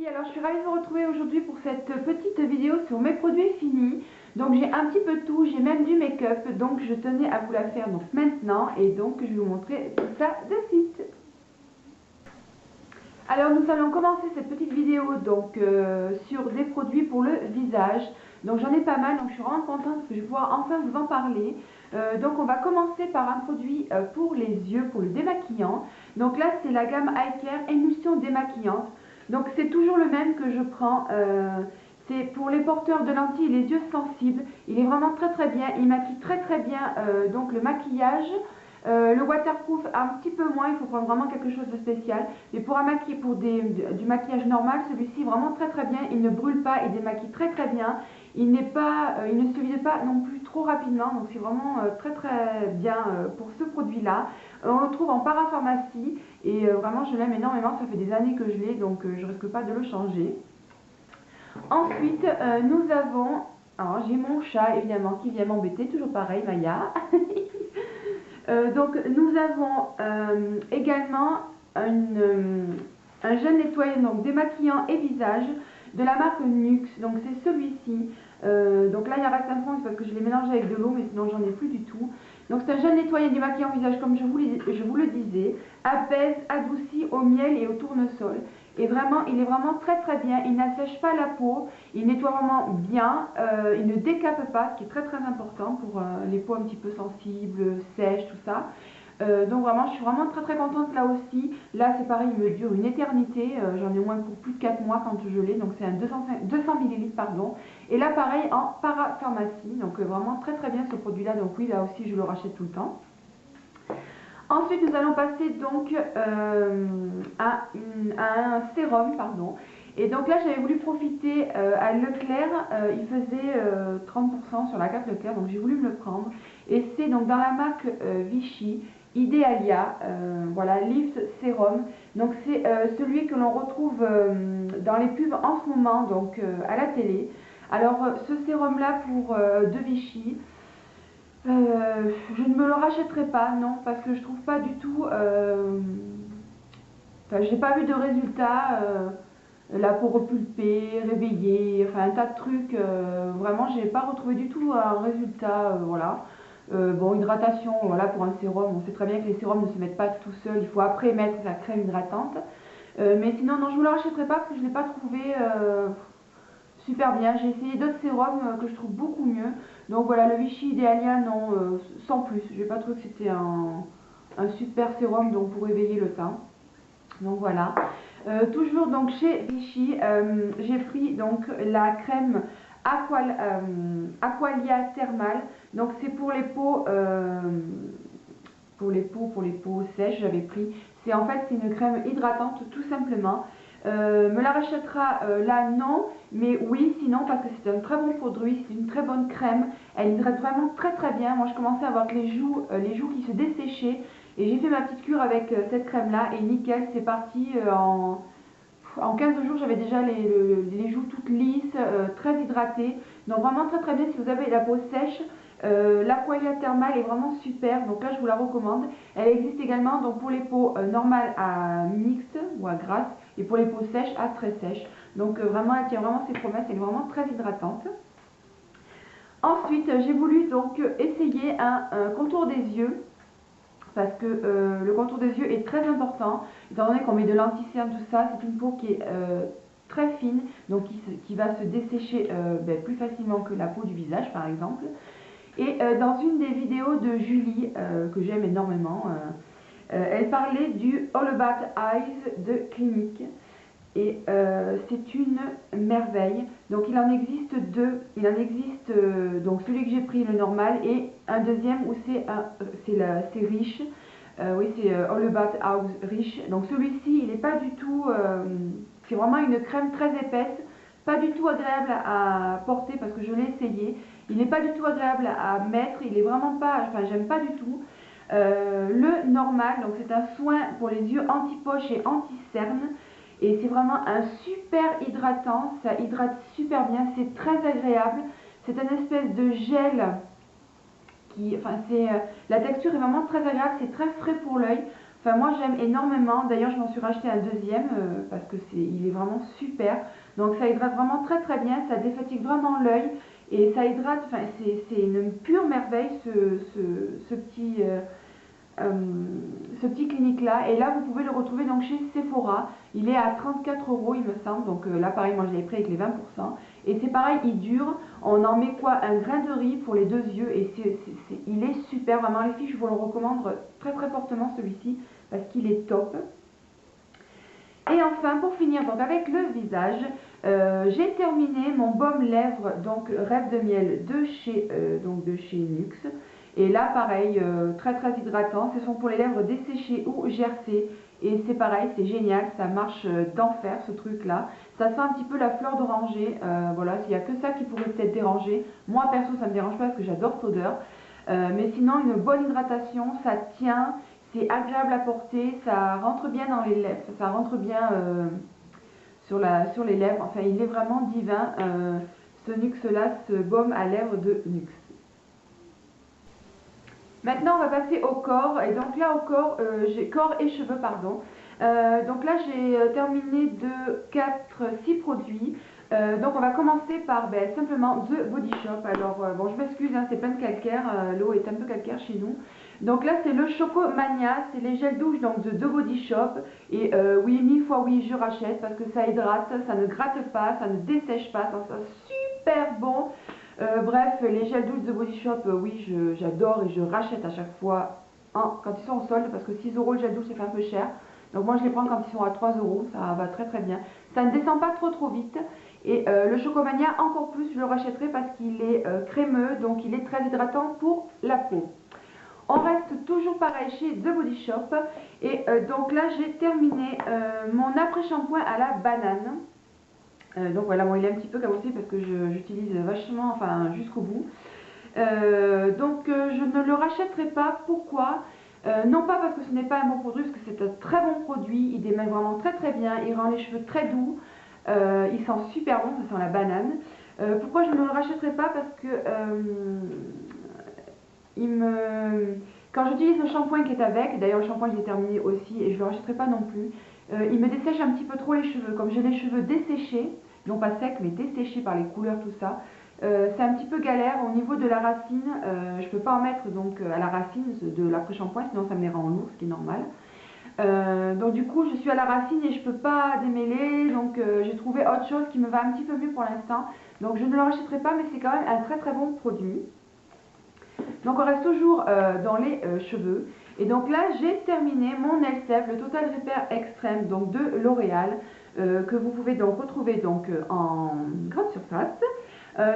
Alors je suis ravie de vous retrouver aujourd'hui pour cette petite vidéo sur mes produits finis. Donc j'ai un petit peu tout, j'ai même du make-up, donc je tenais à vous la faire donc maintenant et donc je vais vous montrer tout ça de suite. Alors nous allons commencer cette petite vidéo donc sur des produits pour le visage. Donc j'en ai pas mal, donc je suis vraiment contente parce que je vais pouvoir enfin vous en parler. Donc on va commencer par un produit pour les yeux, pour le démaquillant. Donc là c'est la gamme Eye Care Émulsion démaquillante. Donc c'est toujours le même que je prends. C'est pour les porteurs de lentilles et les yeux sensibles. Il est vraiment très bien. Il maquille très bien donc le maquillage. Le waterproof un petit peu moins, il faut prendre vraiment quelque chose de spécial. Mais pour du maquillage normal, celui-ci vraiment très bien. Il ne brûle pas, il démaquille très bien. Il ne se vide pas non plus trop rapidement. Donc c'est vraiment très bien pour ce produit-là. On le trouve en parapharmacie et vraiment je l'aime énormément. Ça fait des années que je l'ai, donc je risque pas de le changer. Ensuite, nous avons, alors j'ai mon chat évidemment qui vient m'embêter, toujours pareil, Maya. Donc nous avons également un gel nettoyant donc démaquillant et visage de la marque Nuxe. Donc c'est celui-ci. Donc là il reste un fond parce que je l'ai mélangé avec de l'eau, mais sinon j'en ai plus du tout. Donc c'est un gel nettoyant démaquillant visage comme je vous le disais, apaise, adoucit au miel et au tournesol. Et vraiment, il est vraiment très bien, il n'assèche pas la peau, il nettoie vraiment bien, il ne décape pas, ce qui est très important pour les peaux un petit peu sensibles, sèches, tout ça. Donc vraiment, je suis vraiment très contente là aussi. Là c'est pareil, il me dure une éternité, j'en ai au moins pour plus de 4 mois quand je l'ai, donc c'est un 200 ml pardon. Et là pareil en parapharmacie, donc vraiment très bien ce produit là, donc oui là aussi je le rachète tout le temps. Ensuite, nous allons passer donc à un sérum, pardon. Et donc là, j'avais voulu profiter à Leclerc, il faisait 30% sur la carte Leclerc, donc j'ai voulu me le prendre. Et c'est donc dans la marque Vichy, Idealia, voilà, Lift Sérum. Donc c'est celui que l'on retrouve dans les pubs en ce moment, donc à la télé. Alors ce sérum-là pour de Vichy, je ne me le rachèterai pas, non, parce que je trouve pas du tout. Enfin, j'ai pas vu de résultat. La peau repulpée, réveillée, enfin un tas de trucs. Vraiment, j'ai pas retrouvé du tout un résultat. Voilà. Bon, hydratation, voilà, pour un sérum, on sait très bien que les sérums ne se mettent pas tout seuls. Il faut après mettre la crème hydratante. Mais sinon, non, je ne vous le rachèterai pas parce que je ne l'ai pas trouvé super bien. J'ai essayé d'autres sérums que je trouve beaucoup mieux. Donc voilà, le Vichy Idealia, non, sans plus. J'ai pas trouvé que c'était un super sérum donc pour éveiller le teint. Donc voilà. Toujours donc chez Vichy, j'ai pris donc la crème Aqualia Thermal. Donc c'est pour les peaux sèches, j'avais pris. C'est en fait c'est une crème hydratante tout simplement. Me la rachètera là non, mais oui sinon parce que c'est un très bon produit, c'est une très bonne crème, elle hydrate vraiment très bien. Moi je commençais à avoir les joues qui se desséchaient et j'ai fait ma petite cure avec cette crème là et nickel, c'est parti en 15 jours j'avais déjà les joues toutes lisses, très hydratées, donc vraiment très bien si vous avez la peau sèche. L'Aqualia Thermal est vraiment super, donc là je vous la recommande. Elle existe également donc pour les peaux normales à mixtes ou à grasses et pour les peaux sèches à très sèches. Donc vraiment elle tient vraiment ses promesses, elle est vraiment très hydratante. Ensuite j'ai voulu donc essayer un contour des yeux parce que le contour des yeux est très important étant donné qu'on met de l'anti-cerne, tout ça. C'est une peau qui est très fine, donc qui va se dessécher plus facilement que la peau du visage par exemple. Et dans une des vidéos de Julie, que j'aime énormément, elle parlait du All About Eyes de Clinique. Et c'est une merveille. Donc il en existe deux. Il en existe donc celui que j'ai pris, le normal, et un deuxième où c'est riche. Oui, c'est All About Eyes riche. Donc celui-ci, il n'est pas du tout. C'est vraiment une crème très épaisse, pas du tout agréable à porter parce que je l'ai essayé. Il n'est pas du tout agréable à mettre, il est vraiment pas, enfin j'aime pas du tout. Le normal, donc c'est un soin pour les yeux anti-poche et anti-cerne. Et c'est vraiment un super hydratant, ça hydrate super bien, c'est très agréable. C'est un espèce de gel enfin la texture est vraiment très agréable, c'est très frais pour l'œil. Enfin moi j'aime énormément, d'ailleurs je m'en suis racheté un deuxième parce que il est vraiment super. Donc ça hydrate vraiment très très bien, ça défatigue vraiment l'œil et ça hydrate, enfin c'est une pure merveille ce petit... ce petit clinique là, et là vous pouvez le retrouver donc chez Sephora. Il est à 34 € il me semble, donc là pareil moi je l'ai pris avec les 20%, et c'est pareil, il dure, on en met quoi, un grain de riz pour les 2 yeux, et il est super, vraiment les filles je vous le recommande très très fortement celui-ci parce qu'il est top. Et enfin pour finir donc avec le visage, j'ai terminé mon baume lèvres donc Rêve de miel de chez NYX. Et là pareil, très très hydratant, ce sont pour les lèvres desséchées ou gercées. Et c'est pareil, c'est génial, ça marche d'enfer ce truc là. Ça sent un petit peu la fleur d'oranger, voilà, s'il n'y a que ça qui pourrait peut-être déranger. Moi perso ça me dérange pas parce que j'adore cette odeur. Mais sinon une bonne hydratation, ça tient, c'est agréable à porter, ça rentre bien dans les lèvres, ça rentre bien sur les lèvres, enfin il est vraiment divin ce NYX là, ce baume à lèvres de NYX. Maintenant on va passer au corps, et donc là au corps, j'ai corps et cheveux pardon. Donc là j'ai terminé de 6 produits. Donc on va commencer par simplement The Body Shop. Alors bon je m'excuse, hein, c'est plein de calcaire, l'eau est un peu calcaire chez nous. Donc là c'est le Chocomania, c'est les gels douche donc de The Body Shop. Et oui, 1000 fois oui je rachète parce que ça hydrate, ça ne gratte pas, ça ne dessèche pas, ça sent super bon. Bref, les gels douche de Body Shop, oui, j'adore et je rachète à chaque fois quand ils sont en solde parce que 6 € le gel douche, c'est un peu cher. Donc moi je les prends quand ils sont à 3 €, ça va très très bien. Ça ne descend pas trop vite. Et le Chocomania, encore plus, je le rachèterai parce qu'il est crémeux, donc il est très hydratant pour la peau. On reste toujours pareil chez The Body Shop. Et donc là j'ai terminé mon après-shampoing à la banane. Donc voilà, bon, il est un petit peu cabossé parce que j'utilise vachement, enfin jusqu'au bout. Donc je ne le rachèterai pas. Pourquoi? Non pas parce que ce n'est pas un bon produit, parce que c'est un très bon produit, il démêle vraiment très très bien, il rend les cheveux très doux, il sent super bon, ça sent la banane. Pourquoi je ne le rachèterai pas? Parce que quand j'utilise le shampoing qui est avec, d'ailleurs le shampoing je l'ai terminé aussi et je ne le rachèterai pas non plus, il me dessèche un petit peu trop les cheveux. Comme j'ai les cheveux desséchés, non pas secs mais desséchés par les couleurs tout ça, c'est un petit peu galère au niveau de la racine. Je ne peux pas en mettre donc à la racine de l'après-shampoing, sinon ça me les rend lourds, ce qui est normal. Donc du coup je suis à la racine et je ne peux pas démêler, donc j'ai trouvé autre chose qui me va un petit peu mieux pour l'instant. Donc je ne le rachèterai pas, mais c'est quand même un très très bon produit. Donc on reste toujours dans les cheveux. Et donc là j'ai terminé mon Nail Save, le Total Repair Extreme donc de L'Oréal, que vous pouvez donc retrouver donc en grande surface.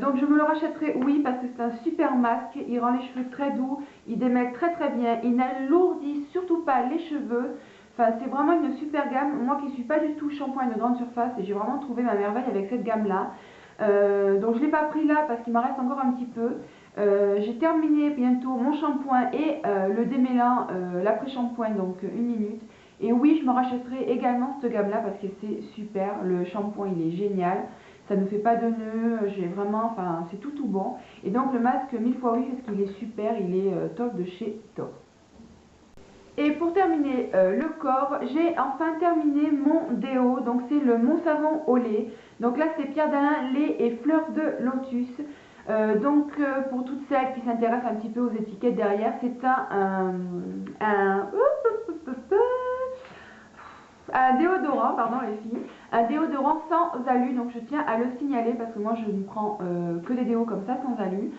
Donc je me le rachèterai, oui, parce que c'est un super masque, il rend les cheveux très doux, il démêle très très bien, il n'alourdit surtout pas les cheveux. Enfin c'est vraiment une super gamme. Moi qui ne suis pas du tout shampoing de grande surface, et j'ai vraiment trouvé ma merveille avec cette gamme là. Donc je ne l'ai pas pris là parce qu'il m'en reste encore un petit peu. J'ai terminé bientôt mon shampoing et le démêlant, l'après-shampoing, donc 1 minute. Et oui, je me rachèterai également cette gamme là parce que c'est super, le shampoing il est génial, ça ne fait pas de nœuds, j'ai vraiment, enfin c'est tout bon. Et donc le masque 1000 fois oui parce qu'il est super, il est top de chez Top. Et pour terminer le corps, j'ai enfin terminé mon déo, donc c'est le Mon Savon au lait. Donc là c'est Pierre d'Alain lait et fleurs de lotus. Pour toutes celles qui s'intéressent un petit peu aux étiquettes derrière, c'est un déodorant, pardon les filles, un déodorant sans alu, donc je tiens à le signaler parce que moi je ne prends que des déos comme ça sans alu.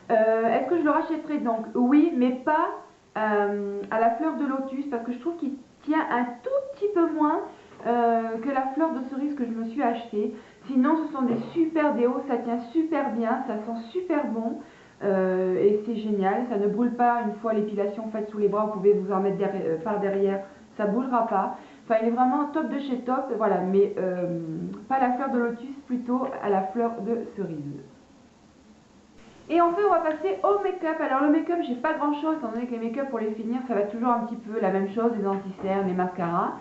Est-ce que je le rachèterai? Donc oui, mais pas à la fleur de lotus parce que je trouve qu'il tient un tout petit peu moins que la fleur de cerise que je me suis acheté. Sinon ce sont des super déos, ça tient super bien, ça sent super bon et c'est génial, ça ne brûle pas une fois l'épilation faite sous les bras, vous pouvez vous en mettre par derrière, ça ne brûlera pas. Enfin il est vraiment top de chez top, voilà, mais pas la fleur de lotus, plutôt à la fleur de cerise. Et enfin on va passer au make-up. Alors le make-up j'ai pas grand chose étant donné que les make-up pour les finir ça va être toujours un petit peu la même chose, les anti-cernes, les mascaras.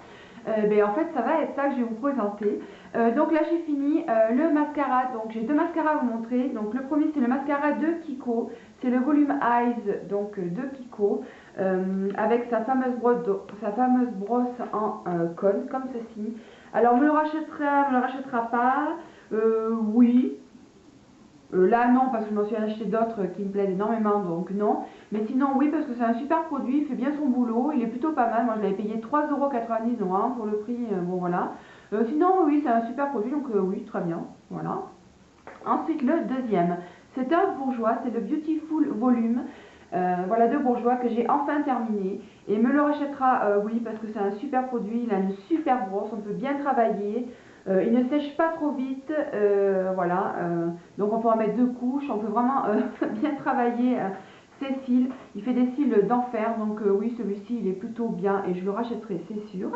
En fait ça va être ça que je vais vous présenter. Donc là j'ai fini le mascara, donc j'ai deux mascaras à vous montrer. Donc le premier c'est le mascara de Kiko, C'est le volume Eyes donc de Kiko avec sa fameuse brosse en cône comme ceci. Alors me le rachètera pas? Oui. Là non, parce que je m'en suis acheté d'autres qui me plaisent énormément, donc non. Mais sinon oui, parce que c'est un super produit, il fait bien son boulot, il est plutôt pas mal. Moi je l'avais payé 3,90 €, hein, pour le prix, bon voilà. Sinon oui, c'est un super produit, donc oui, très bien, voilà. Ensuite le deuxième, c'est un bourgeois, c'est le Beautiful Volume. Voilà, de bourgeois que j'ai enfin terminé. Et me le rachètera, oui, parce que c'est un super produit, il a une super brosse, on peut bien travailler. Il ne sèche pas trop vite, voilà, donc on peut en mettre 2 couches, on peut vraiment bien travailler ses cils. Il fait des cils d'enfer, donc oui, celui-ci il est plutôt bien et je le rachèterai, c'est sûr.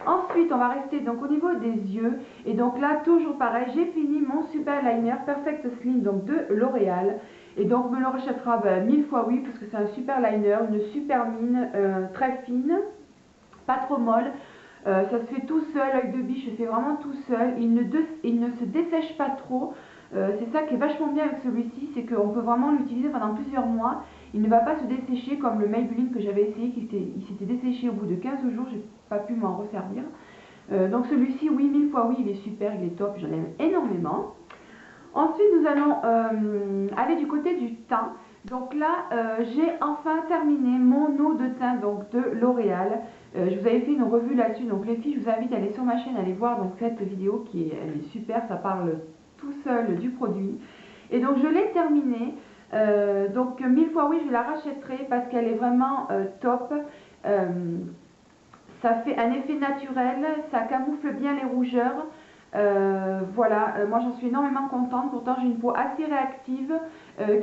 Ensuite, on va rester donc au niveau des yeux. Et donc là, toujours pareil, j'ai fini mon super liner Perfect Slim donc de L'Oréal. Et donc, me le rachètera 1000 fois oui, parce que c'est un super liner, une super mine, très fine, pas trop molle. Ça se fait tout seul, l'œil de biche se fait vraiment tout seul. Il ne se dessèche pas trop. C'est ça qui est vachement bien avec celui-ci, c'est qu'on peut vraiment l'utiliser pendant plusieurs mois. Il ne va pas se dessécher comme le Maybelline que j'avais essayé, il s'était desséché au bout de 15 jours, j'ai pas pu m'en resservir. Donc celui-ci, oui, 1000 fois oui, il est super, il est top, je l'aime énormément. Ensuite, nous allons aller du côté du teint. Donc là, j'ai enfin terminé mon eau de teint donc de L'Oréal. Je vous avais fait une revue là-dessus, donc les filles, je vous invite à aller sur ma chaîne, à aller voir donc cette vidéo elle est super, ça parle tout seul du produit. Et donc je l'ai terminée. Donc 1000 fois oui, je la rachèterai parce qu'elle est vraiment top. Ça fait un effet naturel, ça camoufle bien les rougeurs. Voilà, moi j'en suis énormément contente. Pourtant j'ai une peau assez réactive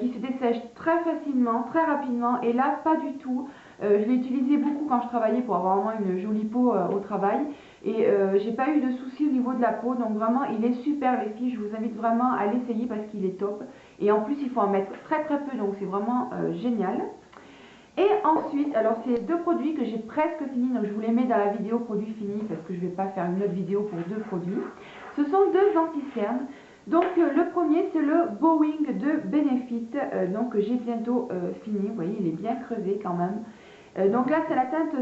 qui se dessèche très facilement, très rapidement. Et là, pas du tout. Je l'ai utilisé beaucoup quand je travaillais pour avoir vraiment une jolie peau au travail. Et j'ai pas eu de soucis au niveau de la peau. Donc vraiment, il est super les filles. Je vous invite vraiment à l'essayer parce qu'il est top. Et en plus, il faut en mettre très très peu. Donc c'est vraiment génial. Et ensuite, alors c'est deux produits que j'ai presque fini, donc je vous les mets dans la vidéo produits finis parce que je ne vais pas faire une autre vidéo pour deux produits. Ce sont deux anti-cernes. Donc le premier c'est le Going de Benefit, donc j'ai bientôt fini, vous voyez il est bien creusé quand même. Donc là c'est la teinte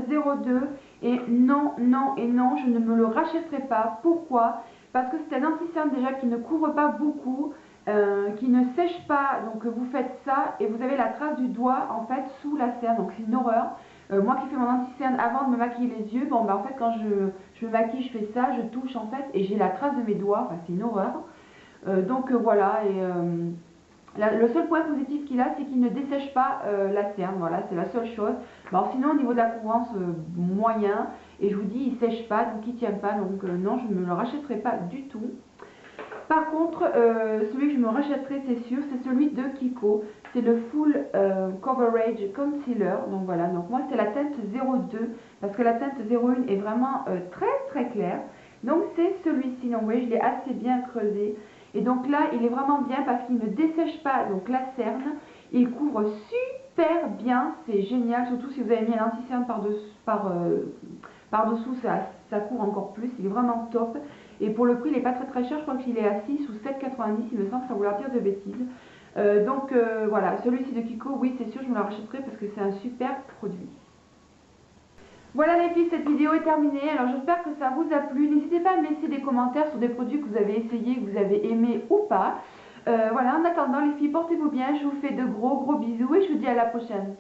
02 et non, non et non, je ne me le rachèterai pas. Pourquoi? Parce que c'est un anti-cerne déjà qui ne couvre pas beaucoup. Qui ne sèche pas, donc vous faites ça et vous avez la trace du doigt en fait sous la cerne, donc c'est une horreur. Moi qui fais mon anti-cerne avant de me maquiller les yeux, bon bah en fait quand je me maquille je fais ça, je touche en fait et j'ai la trace de mes doigts, enfin c'est une horreur. Donc voilà, et le seul point positif qu'il a c'est qu'il ne dessèche pas la cerne, voilà c'est la seule chose. Bon, alors sinon au niveau de la couvrance moyen, et je vous dis il sèche pas donc il tient pas, donc non je ne me le rachèterai pas du tout. Par contre, celui que je me rachèterai, c'est sûr, c'est celui de Kiko. C'est le Full Coverage Concealer. Donc voilà, donc moi c'est la teinte 02, parce que la teinte 01 est vraiment très très claire. Donc c'est celui-ci, donc vous voyez, je l'ai assez bien creusé. Et donc là, il est vraiment bien parce qu'il ne dessèche pas donc la cerne. Il couvre super bien, c'est génial, surtout si vous avez mis un anti-cerne par-dessous, ça couvre encore plus, il est vraiment top. Et pour le prix, il n'est pas très très cher, je crois qu'il est à 6 ou 7,90, il me semble, sans vouloir dire de bêtises. Donc voilà, celui-ci de Kiko, oui c'est sûr, je me le rachèterai parce que c'est un super produit. Voilà les filles, cette vidéo est terminée, alors j'espère que ça vous a plu. N'hésitez pas à me laisser des commentaires sur des produits que vous avez essayés, que vous avez aimés ou pas. Voilà, en attendant les filles, portez-vous bien, je vous fais de gros bisous et je vous dis à la prochaine.